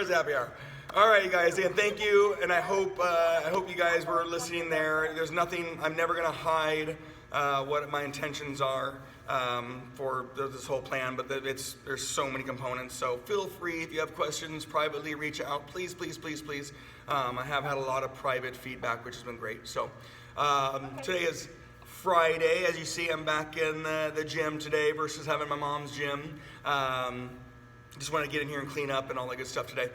Where's the happy hour? All right, you guys, again, thank you, and I hope you guys were listening there. There's nothing, I'm never gonna hide what my intentions are for this whole plan, but there's so many components, so feel free, if you have questions, privately reach out, please, please, please, please. I have had a lot of private feedback, which has been great. So today is Friday. As you see, I'm back in the gym today versus having my mom's gym. Just want to get in here and clean up and all that good stuff today.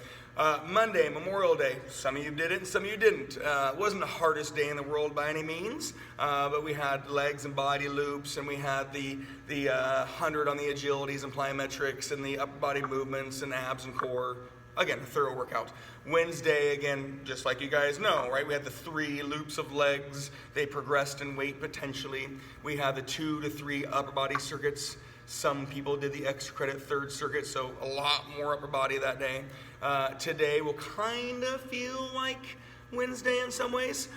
Monday, Memorial Day. Some of you did it and some of you didn't. It wasn't the hardest day in the world by any means, but we had legs and body loops, and we had the 100 on the agilities and plyometrics and the upper body movements and abs and core. Again, a thorough workout. Wednesday, again, just like you guys know, right? We had the 3 loops of legs. They progressed in weight potentially. We had the 2 to 3 upper body circuits. Some people did the extra credit 3rd circuit, so a lot more upper body that day. Today will kind of feel like Wednesday in some ways.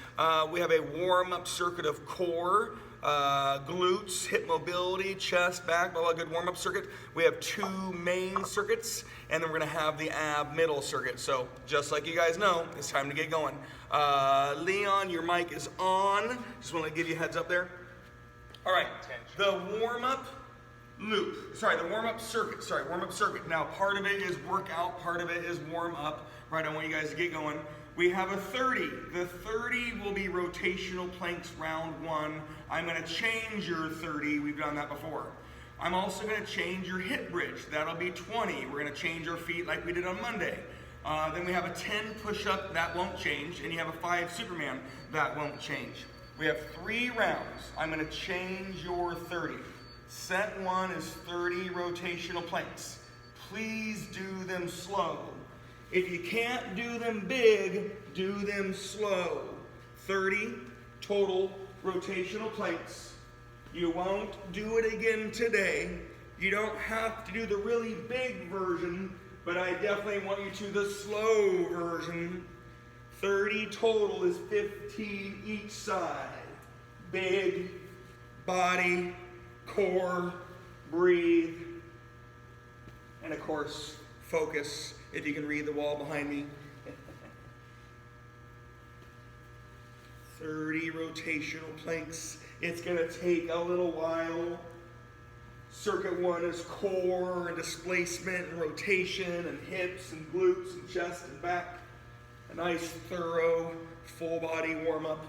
We have a warm-up circuit of core, glutes, hip mobility, chest, back, blah, blah, good warm-up circuit. We have 2 main circuits, and then we're gonna have the ab middle circuit. So just like you guys know, it's time to get going. Leon, your mic is on. Just wanna give you a heads up there. All right, the warm-up circuit. Now, part of it is workout, part of it is warm up, right? I want you guys to get going. We have a 30. The 30 will be rotational planks round 1. I'm gonna change your 30, we've done that before. I'm also gonna change your hip bridge, that'll be 20. We're gonna change our feet like we did on Monday. Then we have a 10 push-up, that won't change, and you have a 5 Superman, that won't change. We have 3 rounds. I'm gonna change your 30. Set 1 is 30 rotational planks. Please do them slow. If you can't do them big, do them slow. 30 total rotational planks. You won't do it again today. You don't have to do the really big version, but I definitely want you to the slow version. 30 total is 15 each side. Big body, core, breathe, and of course, focus, if you can read the wall behind me. 30 rotational planks. It's gonna take a little while. Circuit 1 is core and displacement and rotation and hips and glutes and chest and back. A nice, thorough, full body warm-up.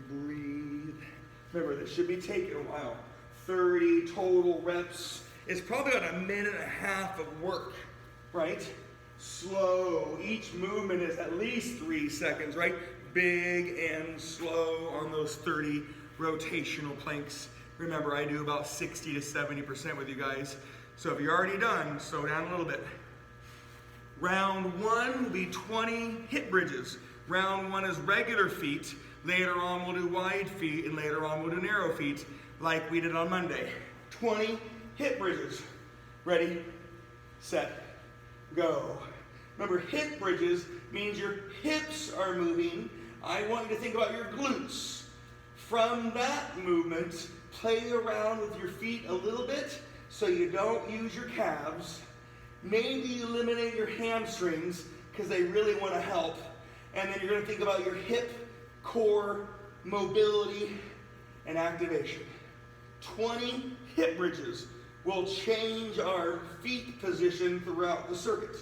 Breathe. Remember, this should be taking a while. 30 total reps. It's probably about 1.5 minutes of work, right? Slow. Each movement is at least 3 seconds, right? Big and slow on those 30 rotational planks. Remember, I do about 60 to 70% with you guys. So if you're already done, slow down a little bit. Round 1 will be 20 hip bridges. Round 1 is regular feet. Later on, we'll do wide feet, and later on, we'll do narrow feet, like we did on Monday. 20 hip bridges. Ready, set, go. Remember, hip bridges means your hips are moving. I want you to think about your glutes. From that movement, play around with your feet a little bit so you don't use your calves. Maybe eliminate your hamstrings because they really want to help. And then you're going to think about your hip, core, mobility, and activation. 20 hip bridges will change our feet position throughout the circuit.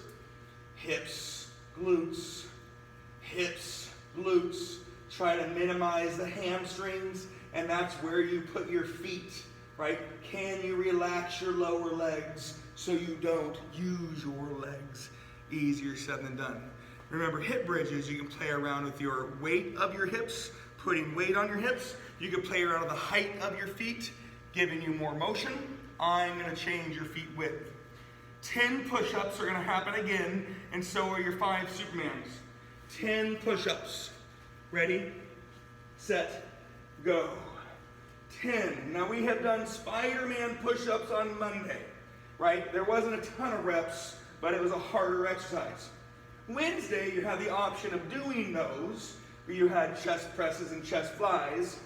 Hips, glutes, try to minimize the hamstrings, and that's where you put your feet, right? Can you relax your lower legs so you don't use your legs? Easier said than done. Remember, hip bridges, you can play around with your weight of your hips, putting weight on your hips. You can play around with the height of your feet, giving you more motion. I'm gonna change your feet width. 10 push-ups are gonna happen again, and so are your 5 Supermans. 10 push-ups. Ready, set, go. 10. Now we have done Spider-Man push-ups on Monday, right? There wasn't a ton of reps, but it was a harder exercise. Wednesday, you have the option of doing those, where you had chest presses and chest flies.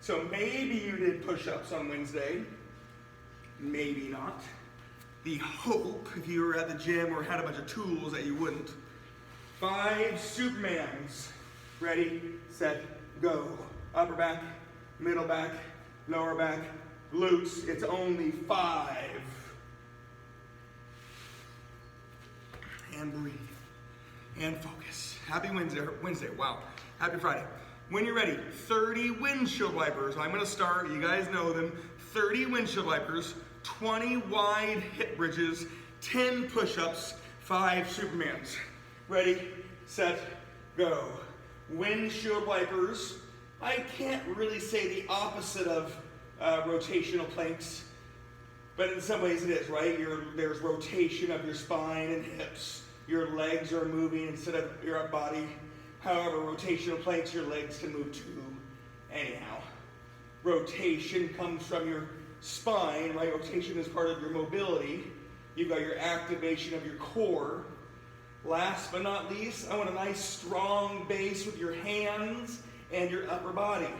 So maybe you did push-ups on Wednesday, maybe not. the hope, if you were at the gym or had a bunch of tools, that you wouldn't. 5 Supermans. Ready, set, go. Upper back, middle back, lower back, glutes. It's only 5. And breathe. And focus. Happy Wednesday. Wow. Happy Friday. When you're ready, 30 windshield wipers. I'm going to start. You guys know them. 30 windshield wipers, 20 wide hip bridges, 10 push-ups, 5 Supermans. Ready, set, go. Windshield wipers. I can't really say the opposite of rotational planks, but in some ways it is, right? There's rotation of your spine and hips. Your legs are moving instead of your upper body. However, rotational planks, your legs can move too. Anyhow, rotation comes from your spine, right? Rotation is part of your mobility. You've got your activation of your core. Last but not least, I want a nice strong base with your hands and your upper body.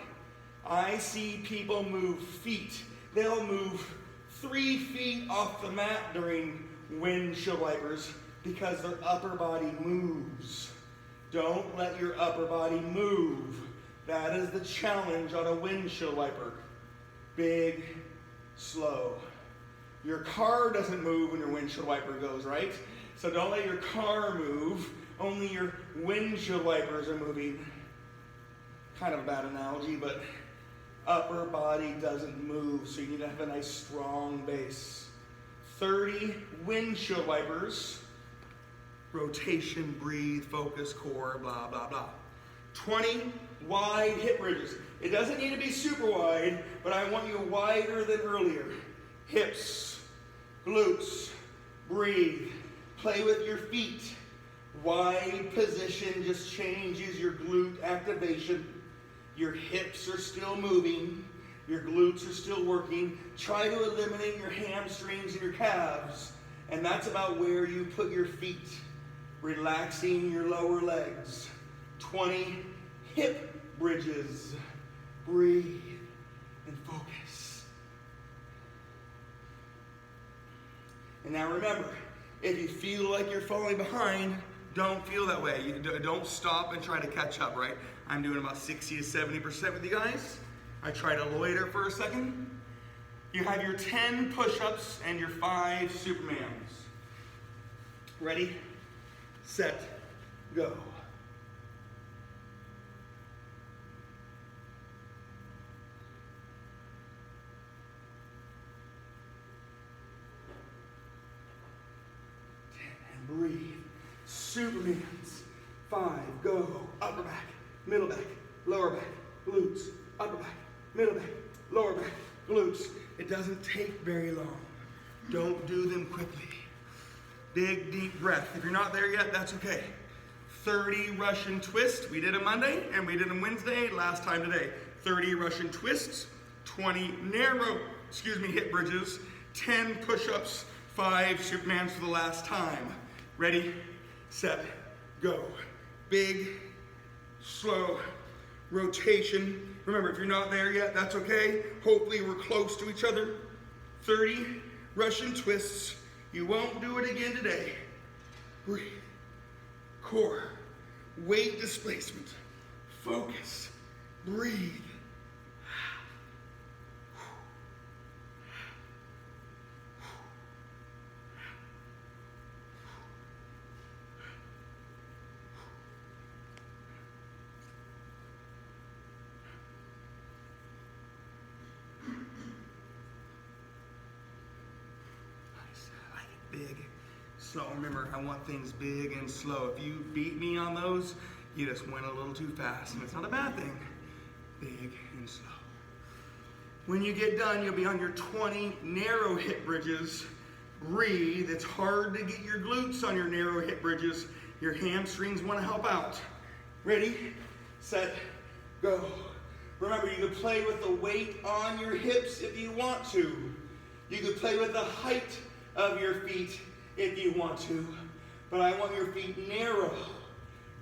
I see people move feet. They'll move 3 feet off the mat during windshield wipers because their upper body moves. Don't let your upper body move. That is the challenge on a windshield wiper. Big, slow. Your car doesn't move when your windshield wiper goes, right? So don't let your car move. Only your windshield wipers are moving. Kind of a bad analogy, but upper body doesn't move, so you need to have a nice strong base. 30 windshield wipers. Rotation, breathe, focus, core, blah, blah, blah. 20 wide hip bridges. It doesn't need to be super wide, but I want you wider than earlier. Hips, glutes, breathe. Play with your feet. Wide position just changes your glute activation. Your hips are still moving. Your glutes are still working. Try to eliminate your hamstrings and your calves. And that's about where you put your feet. Relaxing your lower legs. 20 hip bridges. Breathe and focus. And now remember, if you feel like you're falling behind, don't feel that way. You don't stop and try to catch up, right? I'm doing about 60 to 70% with you guys. I try to loiter for a second. You have your 10 push-ups and your 5 Supermans. Ready, set, go. And breathe. Supermans. 5, go. Upper back, middle back, lower back, glutes, upper back, middle back, lower back, glutes. It doesn't take very long. Don't do them quickly. Big, deep breath. If you're not there yet, that's okay. 30 Russian twists. We did them Monday and we did them Wednesday, last time today. 30 Russian twists, 20 narrow, hip bridges, 10 push-ups, 5 Supermans for the last time. Ready, set, go. Big, slow rotation. Remember, if you're not there yet, that's okay. Hopefully we're close to each other. 30 Russian twists. You won't do it again today. Breathe. Core. Weight displacement. Focus. Breathe. Big, slow. Remember, I want things big and slow. If you beat me on those, you just went a little too fast, and it's not a bad thing. Big and slow. When you get done, you'll be on your 20 narrow hip bridges. Breathe. It's hard to get your glutes on your narrow hip bridges. Your hamstrings want to help out. Ready, set, go. Remember, you can play with the weight on your hips if you want to. You can play with the height of your feet if you want to, but I want your feet narrow.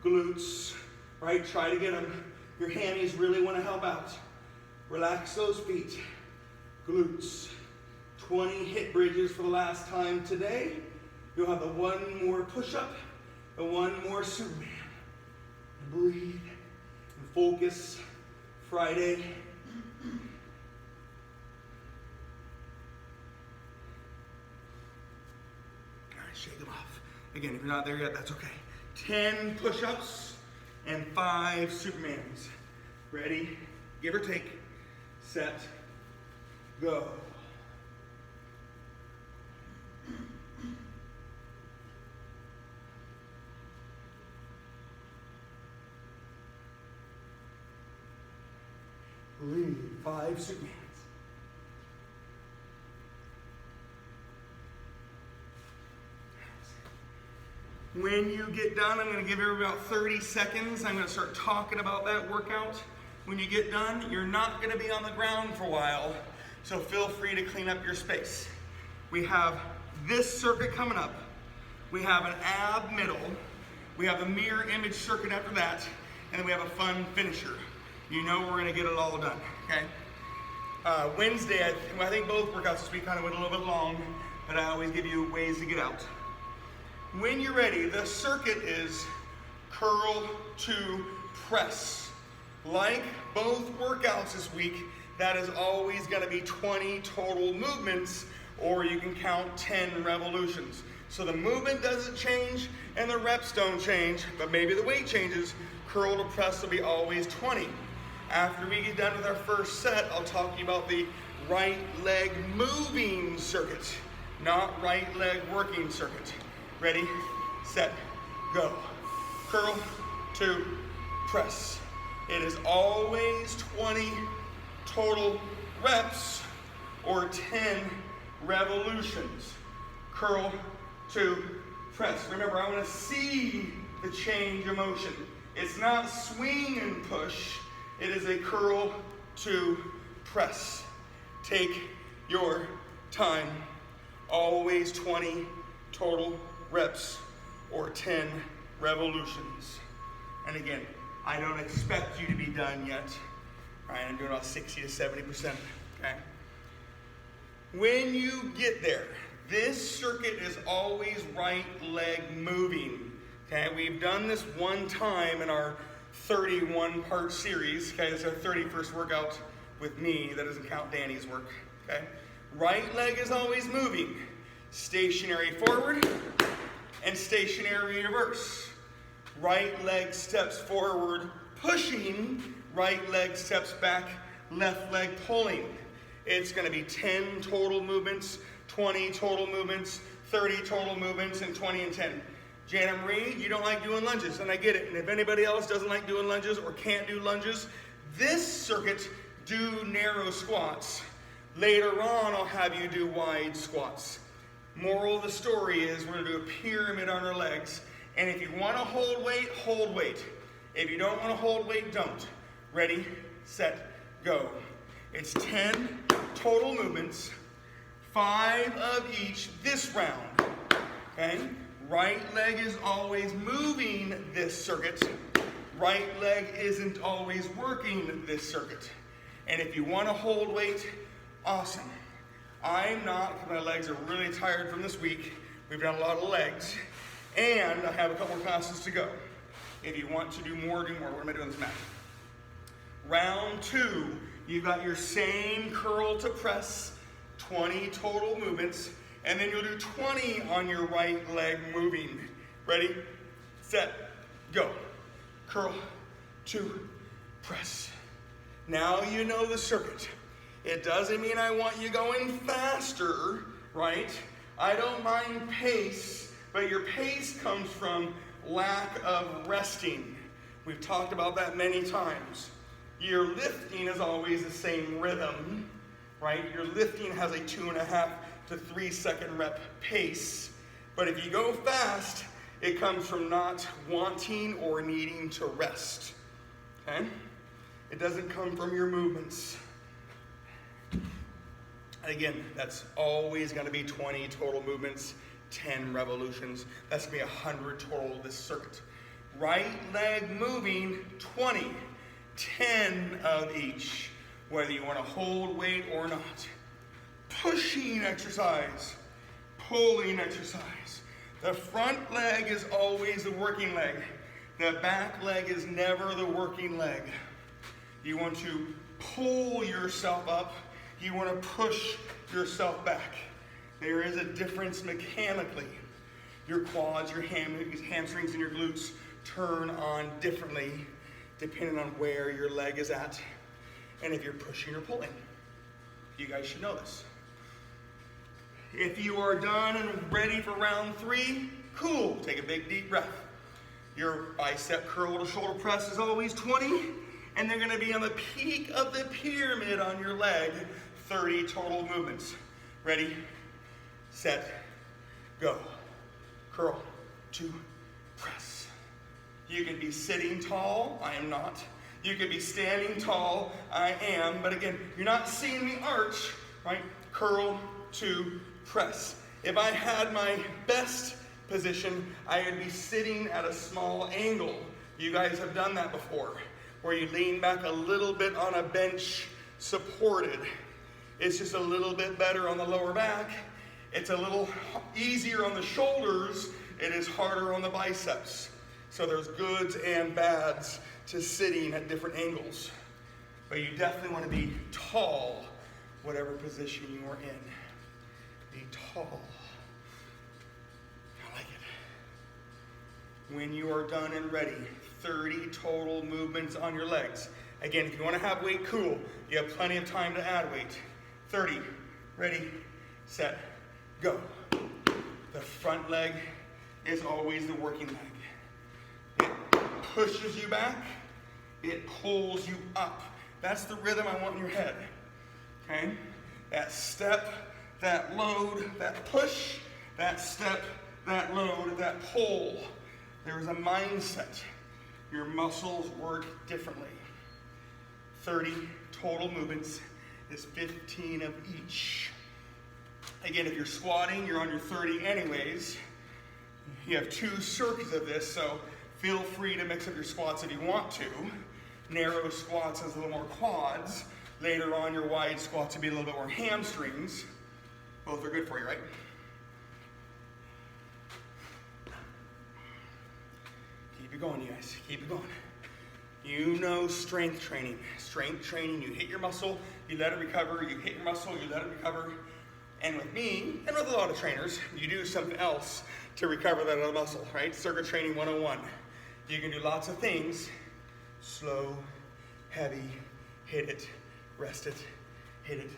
Glutes, right? Try to get them. Your hammies really want to help out. Relax those feet. Glutes. 20 hip bridges for the last time today. You'll have the one more push-up, the one more Superman. And breathe and focus. Friday. All right, shake them off. Again, if you're not there yet, that's okay. 10 push-ups and 5 Supermans. Ready? Give or take. Set. Go. Breathe. 5 Supermans. When you get done, I'm going to give everybody about 30 seconds. I'm going to start talking about that workout. When you get done, you're not going to be on the ground for a while, so feel free to clean up your space. We have this circuit coming up. We have an ab middle. We have a mirror image circuit after that, and then we have a fun finisher. You know we're going to get it all done, okay? Wednesday, I think both workouts this week kind of went a little bit long, but I always give you ways to get out. When you're ready, the circuit is curl to press. Like both workouts this week, that is always going to be 20 total movements, or you can count 10 revolutions. So the movement doesn't change and the reps don't change, but maybe the weight changes. Curl to press will be always 20. After we get done with our first set, I'll talk to you about the right leg moving circuit, not right leg working circuit. Ready, set, go. Curl to press. It is always 20 total reps or 10 revolutions. Curl to press. Remember, I want to see the change of motion. It's not swing and push. It is a curl to press. Take your time. Always 20 total reps or 10 revolutions. And again, I don't expect you to be done yet. All right, I'm doing about 60 to 70%, okay? When you get there, this circuit is always right leg moving, okay? We've done this one time in our 31-part series, okay? This is our 31st workout with me. That doesn't count Danny's work, okay? Right leg is always moving. Stationary forward and stationary reverse. Right leg steps forward, pushing. Right leg steps back, left leg pulling. It's going to be 10 total movements, 20 total movements, 30 total movements, and 20 and 10. Jana Marie, you don't like doing lunges, and I get it. And if anybody else doesn't like doing lunges or can't do lunges, this circuit, do narrow squats. Later on, I'll have you do wide squats. Moral of the story is we're going to do a pyramid on our legs. And if you want to hold weight, hold weight. If you don't want to hold weight, don't. Ready, set, go. It's 10 total movements, 5 of each this round, okay? Right leg is always moving this circuit. Right leg isn't always working this circuit. And if you want to hold weight, awesome. I'm not, because my legs are really tired from this week. We've done a lot of legs. And I have a couple more classes to go. If you want to do more, do more. What am I doing this math? Round 2, you've got your same curl to press, 20 total movements, and then you'll do 20 on your right leg moving. Ready, set, go. Curl to press. Now you know the circuit. It doesn't mean I want you going faster, right? I don't mind pace, but your pace comes from lack of resting. We've talked about that many times. Your lifting is always the same rhythm, right? Your lifting has a 2.5 to 3 second rep pace. But if you go fast, it comes from not wanting or needing to rest, okay? It doesn't come from your movements. Again, that's always going to be 20 total movements, 10 revolutions. That's going to be 100 total this circuit. Right leg moving, 20, 10 of each, whether you want to hold weight or not. pushing exercise, pulling exercise. The front leg is always the working leg. The back leg is never the working leg. You want to pull yourself up. You want to push yourself back. There is a difference mechanically. Your quads, your hamstrings, and your glutes turn on differently depending on where your leg is at and if you're pushing or pulling. You guys should know this. If you are done and ready for round 3, cool. Take a big deep breath. Your bicep curl to shoulder press is always 20, and they're going to be on the peak of the pyramid on your leg, 30 total movements. Ready, set, go. Curl to press. You can be sitting tall, I am not. You can be standing tall, I am, but again, you're not seeing me arch, right? Curl to press. If I had my best position, I would be sitting at a small angle. You guys have done that before, where you lean back a little bit on a bench supported. It's just a little bit better on the lower back. It's a little easier on the shoulders. It is harder on the biceps. So there's goods and bads to sitting at different angles. But you definitely want to be tall, whatever position you are in. Be tall. I like it. When you are done and ready, 30 total movements on your legs. Again, if you want to have weight, cool. You have plenty of time to add weight. 30. Ready, set, go. The front leg is always the working leg. It pushes you back. It pulls you up. That's the rhythm I want in your head. Okay? That step, that load, that push, that step, that load, that pull. There is a mindset. Your muscles work differently. 30 total movements is 15 of each. Again, if you're squatting, you're on your 30 anyways. You have 2 circuits of this, so feel free to mix up your squats if you want to. Narrow squats has a little more quads. Later on, your wide squats will be a little bit more hamstrings. Both are good for you, right? Keep it going, you guys. Keep it going. You know strength training. Strength training, you hit your muscle, you let it recover. You hit your muscle, you let it recover. And with me, and with a lot of trainers, you do something else to recover that other muscle, right? Circuit training 101. You can do lots of things. Slow, heavy, hit it, rest it, hit it,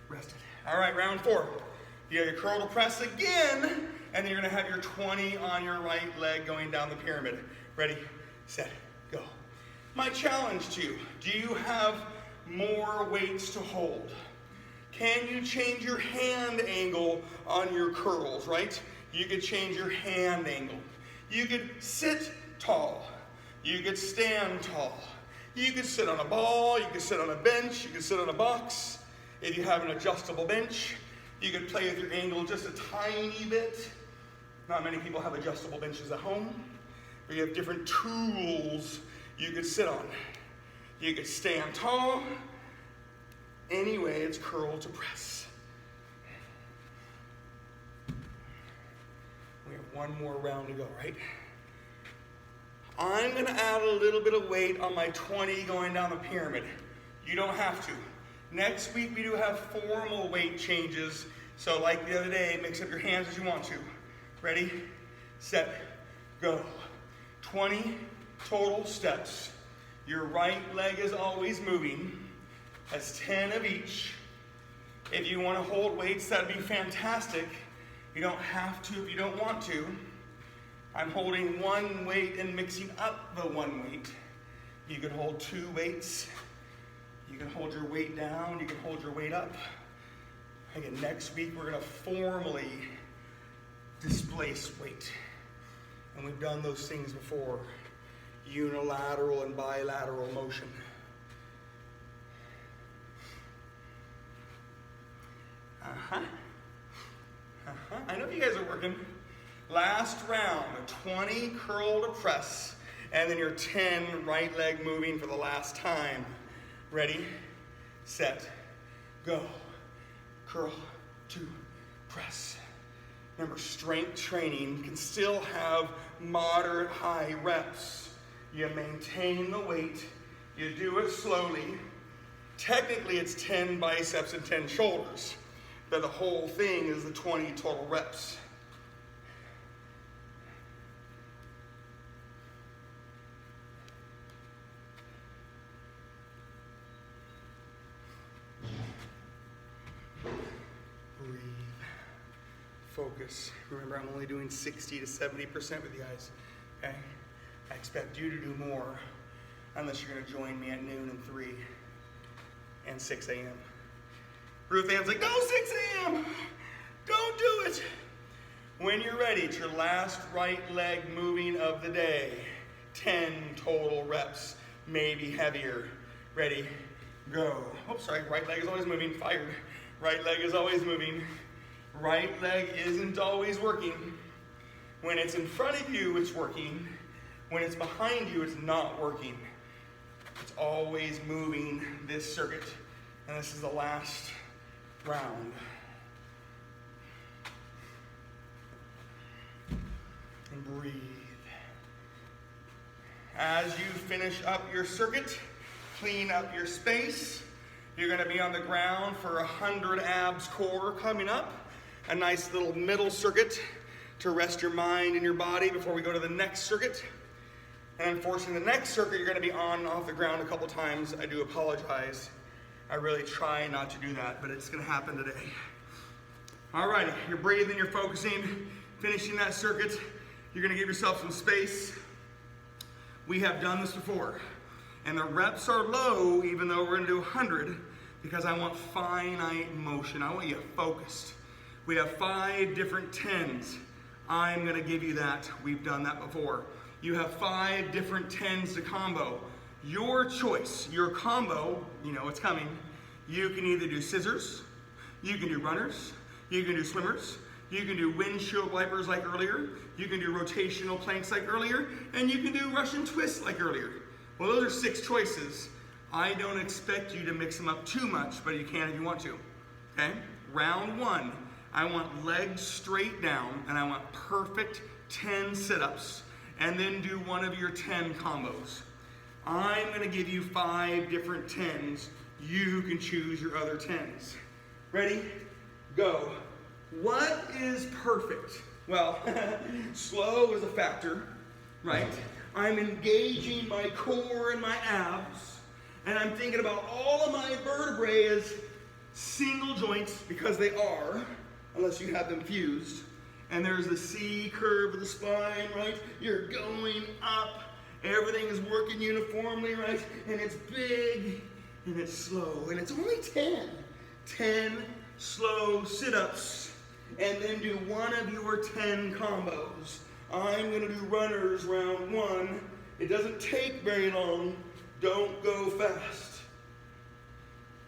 rest it. All right, round 4. You have your curl to press again, and then you're gonna have your 20 on your right leg going down the pyramid. Ready, set, go. My challenge to you, do you have more weights to hold? Can you change your hand angle on your curls, right? You could change your hand angle. You could sit tall. You could stand tall. You could sit on a ball. You could sit on a bench. You could sit on a box. If you have an adjustable bench, you could play with your angle just a tiny bit. Not many people have adjustable benches at home. But you have different tools you could sit on. You could stand tall. Anyway, it's curl to press. We have one more round to go, right? I'm gonna add a little bit of weight on my 20 going down the pyramid. You don't have to. Next week we do have formal weight changes. So like the other day, mix up your hands as you want to. Ready, set, go. 20 total steps. Your right leg is always moving. That's 10 of each. If you want to hold weights, that'd be fantastic. You don't have to if you don't want to. I'm holding 1 weight and mixing up the 1 weight. You can hold 2 weights. You can hold your weight down. You can hold your weight up. Again, next week we're going to formally displace weight. And we've done those things before. Unilateral and bilateral motion. I know you guys are working. Last round, 20 curl to press, and then your 10 right leg moving for the last time. Ready, set, go. Curl 2, press. Remember, strength training can still have moderate high reps. You maintain the weight, you do it slowly. Technically, it's 10 biceps and 10 shoulders, but the whole thing is the 20 total reps. Breathe. Focus. Remember, I'm only doing 60 to 70% with you guys, okay? I expect you to do more unless you're gonna join me at noon and 3 and 6 a.m. Ruth Ann's like, go 6 a.m. Don't do it. When you're ready, it's your last right leg moving of the day. 10 total reps, maybe heavier. Ready, go. Oh, sorry, right leg is always moving, fired. Right leg is always moving. Right leg isn't always working. When it's in front of you, it's working. When it's behind you, it's not working. It's always moving this circuit. And this is the last round. And breathe. As you finish up your circuit, clean up your space. You're gonna be on the ground for 100 abs core coming up. A nice little middle circuit to rest your mind and your body before we go to the next circuit. And unfortunately, the next circuit, you're gonna be on and off the ground a couple times. I do apologize. I really try not to do that, but it's gonna happen today. All right, you're breathing, you're focusing, finishing that circuit. You're gonna give yourself some space. We have done this before. And the reps are low, even though we're gonna do 100, because I want finite motion. I want you focused. We have 5 different 10s. I'm gonna give you that. We've done that before. You have 5 different 10s to combo. Your choice, your combo, you know it's coming. You can either do scissors, you can do runners, you can do swimmers, you can do windshield wipers like earlier, you can do rotational planks like earlier, and you can do Russian twists like earlier. Well, those are 6 choices. I don't expect you to mix them up too much, but you can if you want to, okay? Round 1, I want legs straight down, and I want perfect 10 sit-ups, and then do one of your 10 combos. I'm gonna give you 5 different 10s. You can choose your other 10s. Ready? Go. What is perfect? Well, slow is a factor, right? I'm engaging my core and my abs, and I'm thinking about all of my vertebrae as single joints, because they are, unless you have them fused. And there's the C curve of the spine, right? You're going up. Everything is working uniformly, right? And it's big, and it's slow, and it's only 10. 10 slow sit-ups, and then do one of your 10 combos. I'm gonna do runners round 1. It doesn't take very long. Don't go fast.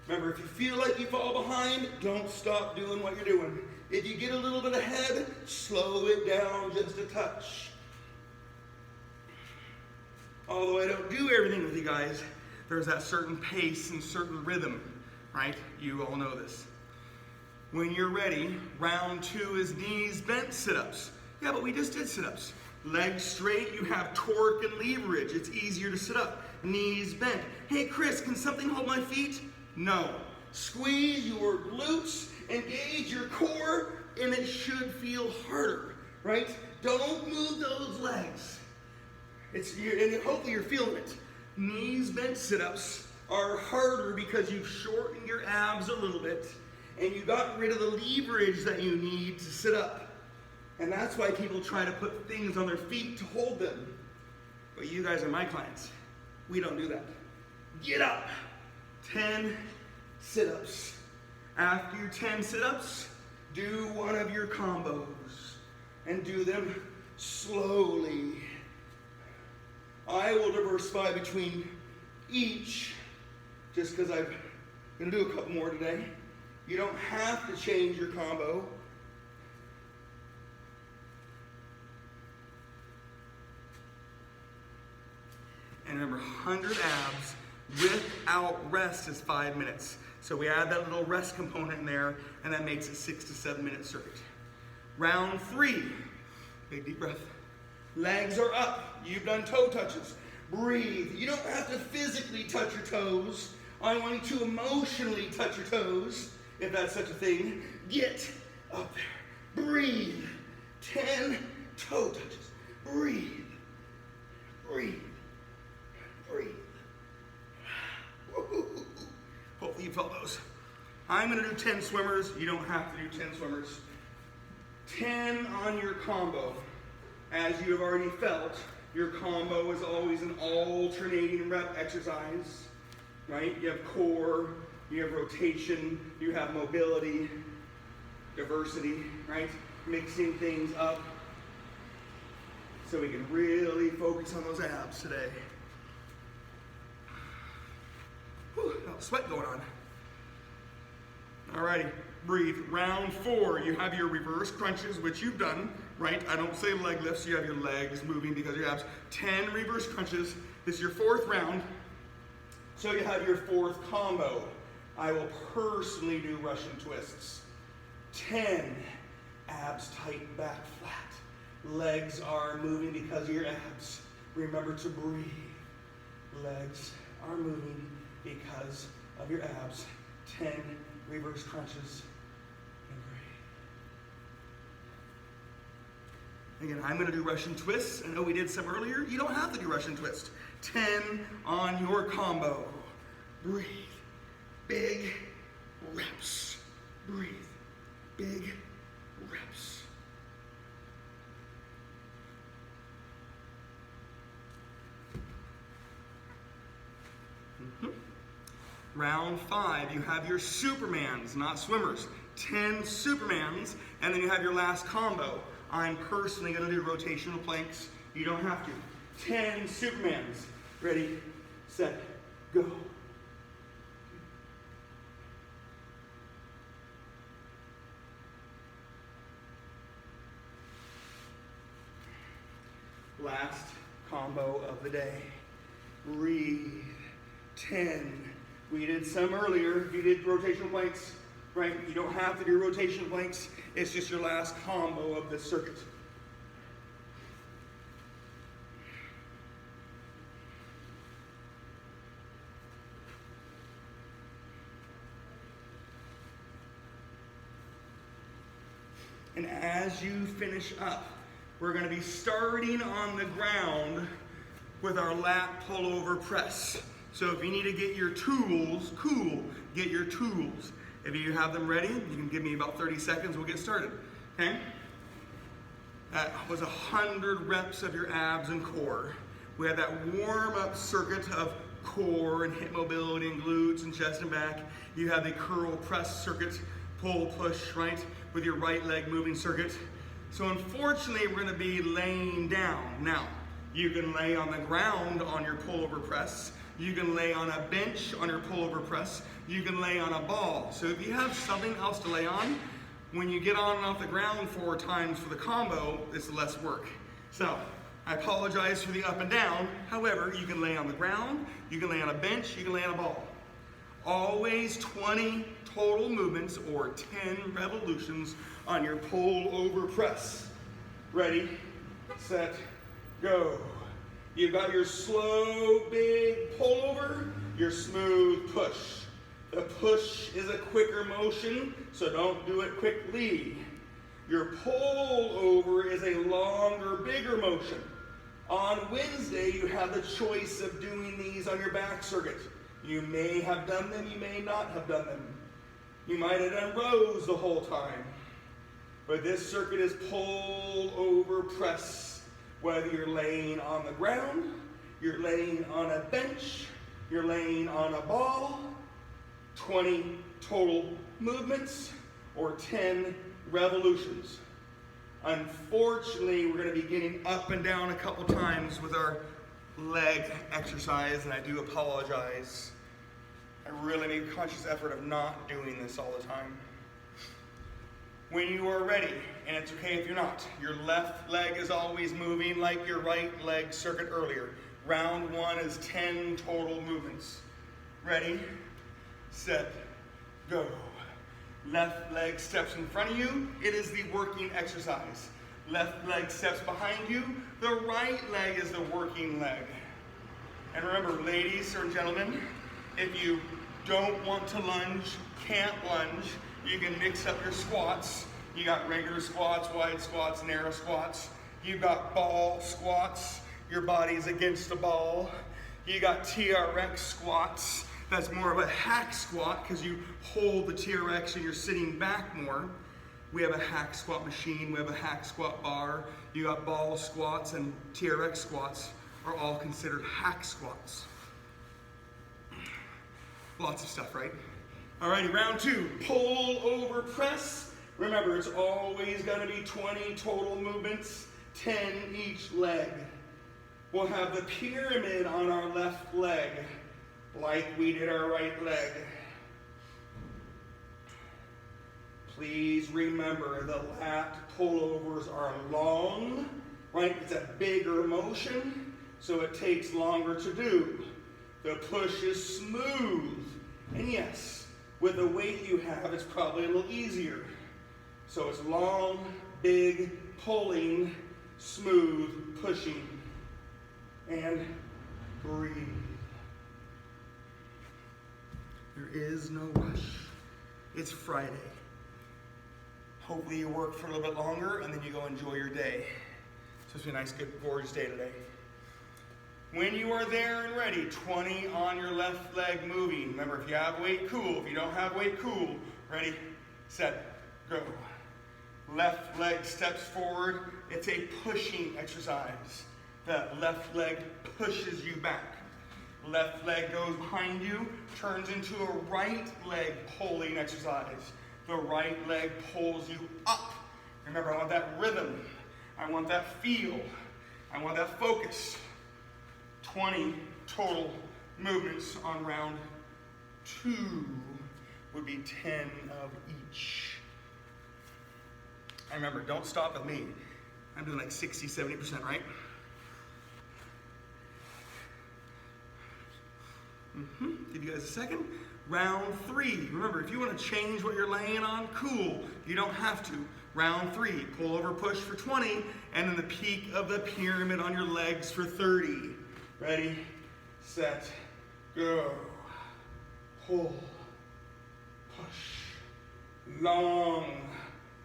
Remember, if you feel like you fall behind, don't stop doing what you're doing. If you get a little bit ahead, slow it down just a touch. Although I don't do everything with you guys, there's that certain pace and certain rhythm, right? You all know this. When you're ready, round 2 is knees bent sit-ups. Yeah, but we just did sit-ups. Legs straight, you have torque and leverage. It's easier to sit up. Knees bent. Hey, Chris, can something hold my feet? No. Squeeze your glutes, engage your core, and it should feel harder, right? Don't move those legs. And hopefully you're feeling it. Knees bent sit-ups are harder because you've shortened your abs a little bit, and you got rid of the leverage that you need to sit up. And that's why people try to put things on their feet to hold them. But you guys are my clients. We don't do that. Get up. 10 sit-ups. After your 10 sit-ups, do one of your combos. And do them slowly. I will diversify between each, just because I'm going to do a couple more today. You don't have to change your combo. And remember, 100 abs without rest is 5 minutes. So we add that little rest component in there, and that makes it 6 to 7 minute circuit. Round 3, big deep breath. Legs are up, you've done toe touches. Breathe, you don't have to physically touch your toes. I want you to emotionally touch your toes, if that's such a thing. Get up there, breathe. 10 toe touches, breathe, breathe, breathe. Hopefully you felt those. I'm gonna do 10 swimmers. You don't have to do 10 swimmers. 10 on your combo. As you have already felt, your combo is always an alternating rep exercise, right? You have core, you have rotation, you have mobility, diversity, right? Mixing things up so we can really focus on those abs today. Whew, a little sweat going on. Alrighty, breathe. Round 4, you have your reverse crunches, which you've done, right? I don't say leg lifts, you have your legs moving because of your abs. 10 reverse crunches. This is your 4th round. So you have your 4th combo. I will personally do Russian twists. 10, abs tight, back flat. Legs are moving because of your abs. Remember to breathe. Legs are moving because of your abs. 10 reverse crunches and breathe. Again, I'm going to do Russian twists. I know we did some earlier. You don't have to do Russian twist. 10 on your combo. Breathe. Big reps. Breathe. Big reps. Round 5, you have your Supermans, not swimmers. 10 Supermans, and then you have your last combo. I'm personally going to do rotational planks. You don't have to. 10 Supermans. Ready, set, go. Last combo of the day. Breathe. 10. We did some earlier. You did rotational planks, right? You don't have to do rotational planks. It's just your last combo of this circuit. And as you finish up, we're going to be starting on the ground with our lat pullover press. So if you need to get your tools, cool, get your tools. If you have them ready, you can give me about 30 seconds, we'll get started, okay? That was 100 reps of your abs and core. We had that warm-up circuit of core and hip mobility and glutes and chest and back. You have the curl press circuit, pull, push, right? With your right leg moving circuit. So unfortunately, we're gonna be laying down. Now, you can lay on the ground on your pullover press. You can lay on a bench on your pullover press. You can lay on a ball. So if you have something else to lay on, when you get on and off the ground 4 times for the combo, it's less work. So I apologize for the up and down. However, you can lay on the ground, you can lay on a bench, you can lay on a ball. Always 20 total movements or 10 revolutions on your pullover press. Ready, set, go. You've got your slow, big pullover, your smooth push. The push is a quicker motion, so don't do it quickly. Your pullover is a longer, bigger motion. On Wednesday, you have the choice of doing these on your back circuit. You may have done them, you may not have done them. You might have done rows the whole time. But this circuit is pull-over press. Whether you're laying on the ground, you're laying on a bench, you're laying on a ball, 20 total movements or 10 revolutions. Unfortunately, we're going to be getting up and down a couple times with our leg exercise, and I do apologize. I really make a conscious effort of not doing this all the time. When you are ready, and it's okay if you're not, your left leg is always moving like your right leg circuit earlier. Round 1 is 10 total movements. Ready, set, go. Left leg steps in front of you. It is the working exercise. Left leg steps behind you. The right leg is the working leg. And remember, ladies or gentlemen, if you don't want to lunge, can't lunge, you can mix up your squats. You got regular squats, wide squats, narrow squats. You've got ball squats. Your body's against the ball. You got TRX squats. That's more of a hack squat because you hold the TRX and you're sitting back more. We have a hack squat machine. We have a hack squat bar. You got ball squats, and TRX squats are all considered hack squats. Lots of stuff, right? Alrighty, round 2, pull over press. Remember, it's always gonna be 20 total movements, 10 each leg. We'll have the pyramid on our left leg, like we did our right leg. Please remember the lat pullovers are long, right? It's a bigger motion, so it takes longer to do. The push is smooth, and yes, with the weight you have, it's probably a little easier. So it's long, big, pulling, smooth, pushing, and breathe. There is no rush. It's Friday. Hopefully you work for a little bit longer and then you go enjoy your day. It's supposed to be a nice, good, gorgeous day today. When you are there and ready, 20 on your left leg moving. Remember, if you have weight, cool. If you don't have weight, cool. Ready, set, go. Left leg steps forward. It's a pushing exercise. The left leg pushes you back. Left leg goes behind you, turns into a right leg pulling exercise. The right leg pulls you up. Remember, I want that rhythm. I want that feel. I want that focus. 20 total movements on round 2 would be 10 of each. And remember, don't stop with me. I'm doing like 60, 70%, right? Give you guys a second. Round 3. Remember, if you want to change what you're laying on, cool. You don't have to. Round 3. Pull over push for 20, and then the peak of the pyramid on your legs for 30. Ready, set, go. Pull, push. Long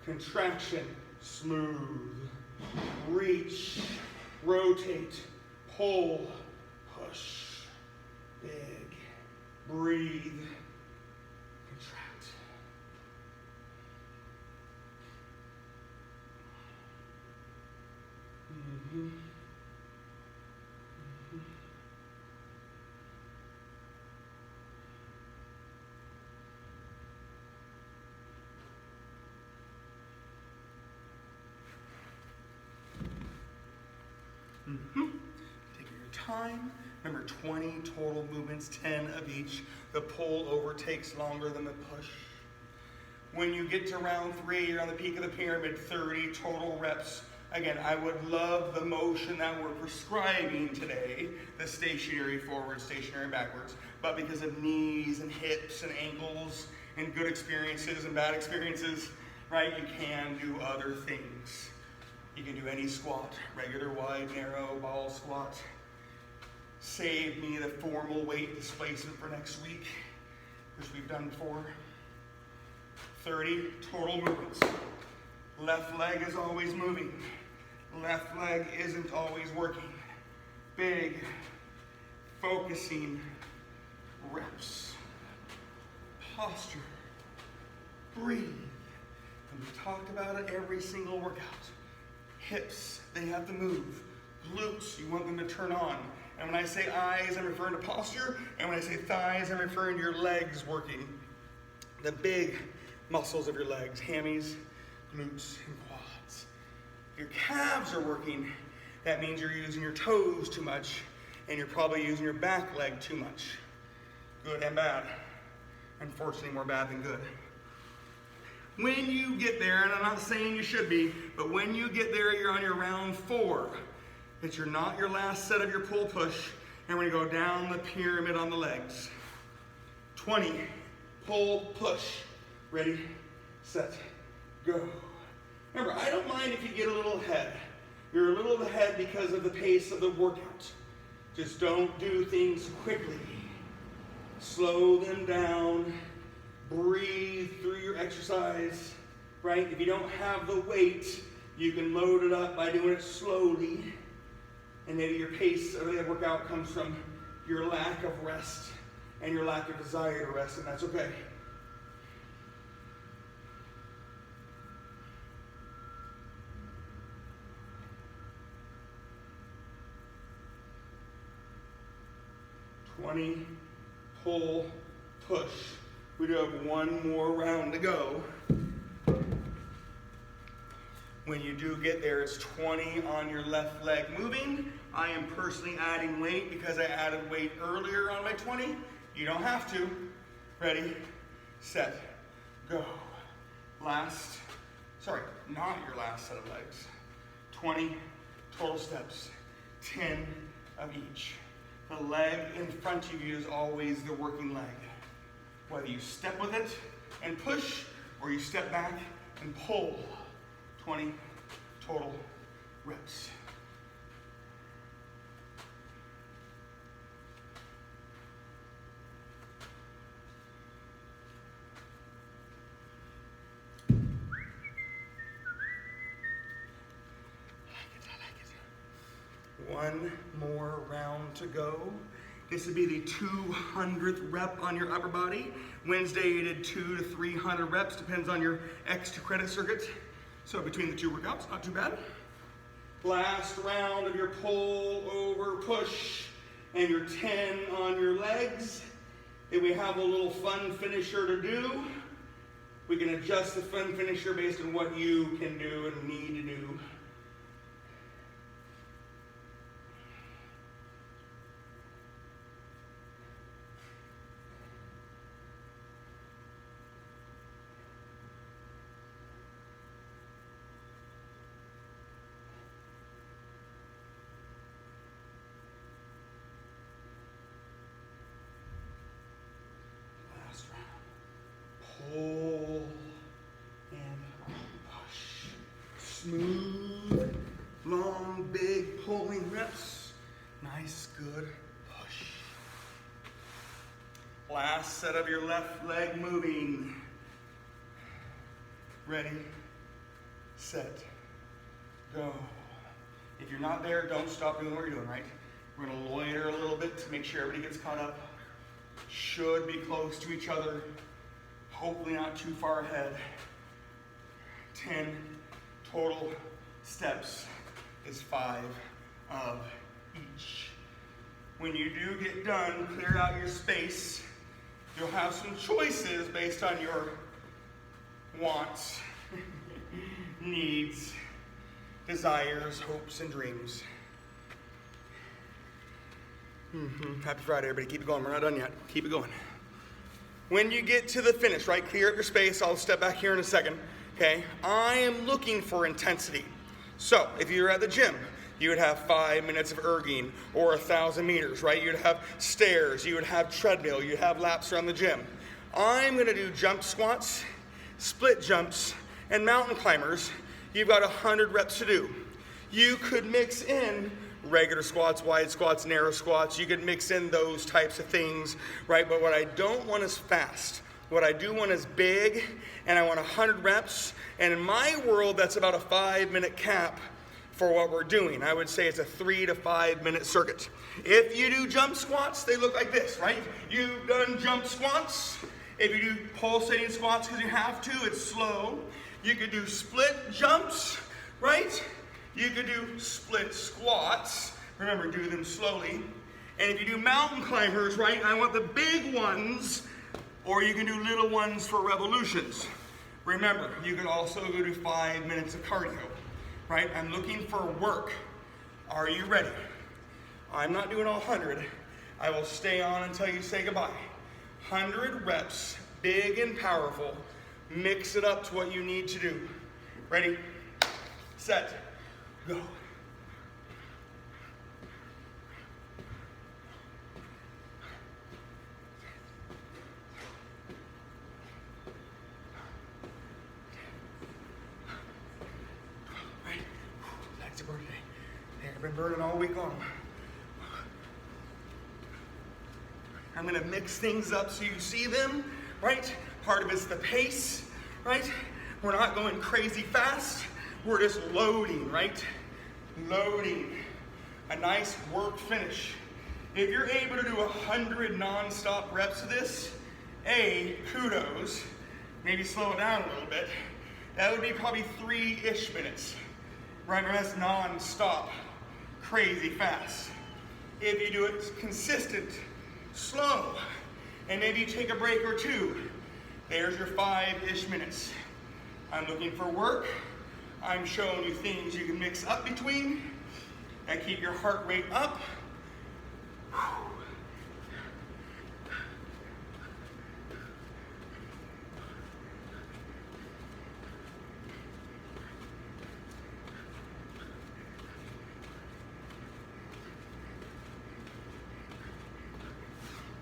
contraction, smooth. Reach, rotate, pull, push. Big, breathe, contract. Take your time. Remember, 20 total movements, 10 of each. The pull over takes longer than the push. When you get to round 3, you're on the peak of the pyramid, 30 total reps. Again, I would love the motion that we're prescribing today, the stationary forward, stationary backwards, but because of knees and hips and ankles and good experiences and bad experiences, right, you can do other things. You can do any squat, regular, wide, narrow, ball squat. Save me the formal weight displacement for next week, which we've done before. 30 total movements. Left leg is always moving. Left leg isn't always working. Big, focusing reps. Posture. Breathe. And we talked about it every single workout. Hips, they have to move. Glutes, you want them to turn on. And when I say eyes, I'm referring to posture. And when I say thighs, I'm referring to your legs working. The big muscles of your legs, hammies, glutes, and quads. If your calves are working, that means you're using your toes too much, and you're probably using your back leg too much. Good and bad. Unfortunately, more bad than good. When you get there, and I'm not saying you should be, but when you get there, you're on your round 4. It's not your last set of your pull push, and we're gonna go down the pyramid on the legs. 20 pull, push. Ready, set, go. Remember, I don't mind if you get a little ahead. You're a little ahead because of the pace of the workout. Just don't do things quickly. Slow them down. Breathe through your exercise, right? If you don't have the weight, you can load it up by doing it slowly. And maybe your pace of the workout comes from your lack of rest and your lack of desire to rest, and that's okay. Pull, push. We do have one more round to go. When you do get there, it's 20 on your left leg moving. I am personally adding weight because I added weight earlier on my 20. You don't have to. Ready, set, go. Not your last set of legs. 20 total steps, 10 of each. The leg in front of you is always the working leg. Whether you step with it and push, or you step back and pull. 20 total reps. One more round to go. This would be the 200th rep on your upper body. Wednesday you did 200 to 300 reps, depends on your extra credit circuit. So between the two workouts, not too bad. Last round of your pull over push and your 10 on your legs. If we have a little fun finisher to do, we can adjust the fun finisher based on what you can do and need to do. Pull and push. Smooth, long, big pulling reps. Nice, good push. Last set of your left leg moving. Ready, set, go. If you're not there, don't stop doing what you're doing, right? We're gonna loiter a little bit to make sure everybody gets caught up. Should be close to each other. Hopefully not too far ahead. 10 total steps is 5 of each. When you do get done, clear out your space. You'll have some choices based on your wants, needs, desires, hopes, and dreams. Happy Friday, everybody. Keep it going. We're not done yet. Keep it going. When you get to the finish, right, clear up your space. I'll step back here in a second, okay? I am looking for intensity. So if you're at the gym, you would have 5 minutes of erging or 1,000 meters, right? You'd have stairs, you would have treadmill, you'd have laps around the gym. I'm gonna do jump squats, split jumps, and mountain climbers. You've got 100 reps to do. You could mix in regular squats, wide squats, narrow squats. You could mix in those types of things, right? But what I don't want is fast. What I do want is big, and I want 100 reps. And in my world, that's about a 5-minute cap for what we're doing. I would say it's a 3 to 5 minute circuit. If you do jump squats, they look like this, right? You've done jump squats. If you do pulsating squats because you have to, it's slow. You could do split jumps, right? You could do split squats. Remember, do them slowly. And if you do mountain climbers, right, I want the big ones, or you can do little ones for revolutions. Remember, you could also go do 5 minutes of cardio, right? I'm looking for work. Are you ready? I'm not doing all 100. I will stay on until you say goodbye. 100 reps, big and powerful. Mix it up to what you need to do. Ready, set, go. been burning all week long. I'm gonna mix things up so you see them, right? Part of it's the pace, right? We're not going crazy fast. We're just loading, right? Loading. A nice work finish. If you're able to do 100 non-stop reps of this, kudos. Maybe slow it down a little bit. That would be probably 3-ish minutes. Right, that's non-stop, crazy fast. If you do it consistent, slow, and maybe you take a break or two, there's your 5-ish minutes. I'm looking for work. I'm showing you things you can mix up between that keep your heart rate up.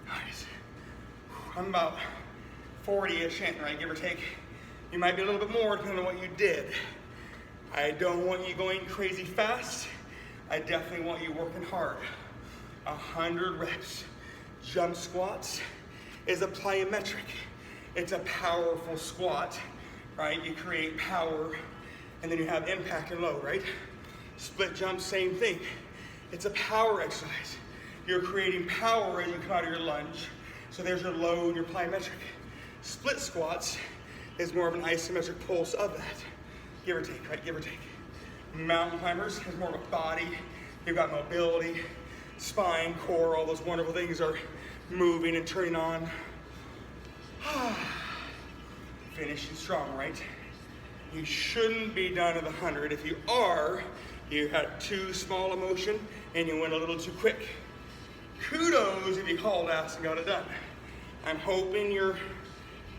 Nice. I'm about 40-ish in, right, give or take. You might be a little bit more depending on what you did. I don't want you going crazy fast. I definitely want you working hard. 100 reps. Jump squats is a plyometric. It's a powerful squat, right? You create power and then you have impact and load, right? Split jump, same thing. It's a power exercise. You're creating power as you come out of your lunge. So there's your load, your plyometric. Split squats is more of an isometric pulse of that. Give or take, right? Give or take. Mountain climbers has more of a body. You've got mobility, spine, core, all those wonderful things are moving and turning on. Finishing strong, right? You shouldn't be done at 100. If you are, you had too small a motion and you went a little too quick. Kudos if you hauled ass and got it done. I'm hoping you're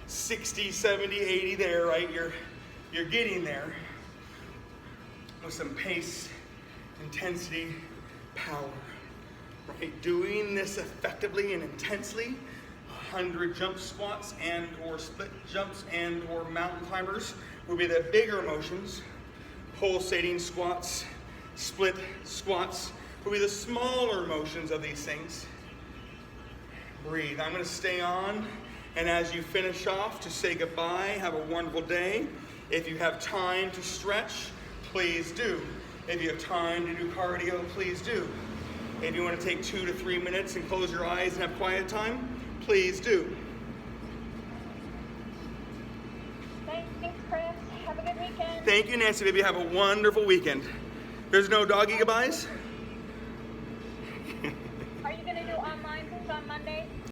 60, 70, 80 there, right? You're getting there with some pace, intensity, power, right? Doing this effectively and intensely, 100 jump squats and or split jumps and or mountain climbers will be the bigger motions. Pulsating squats, split squats will be the smaller motions of these things. Breathe. I'm going to stay on, and as you finish off, to say goodbye, have a wonderful day. If you have time to stretch, please do. If you have time to do cardio, please do. If you want to take 2 to 3 minutes and close your eyes and have quiet time, please do. Thanks, Chris. Have a good weekend. Thank you, Nancy, baby. Have a wonderful weekend. There's no doggy goodbyes? Are you going to do online on Monday?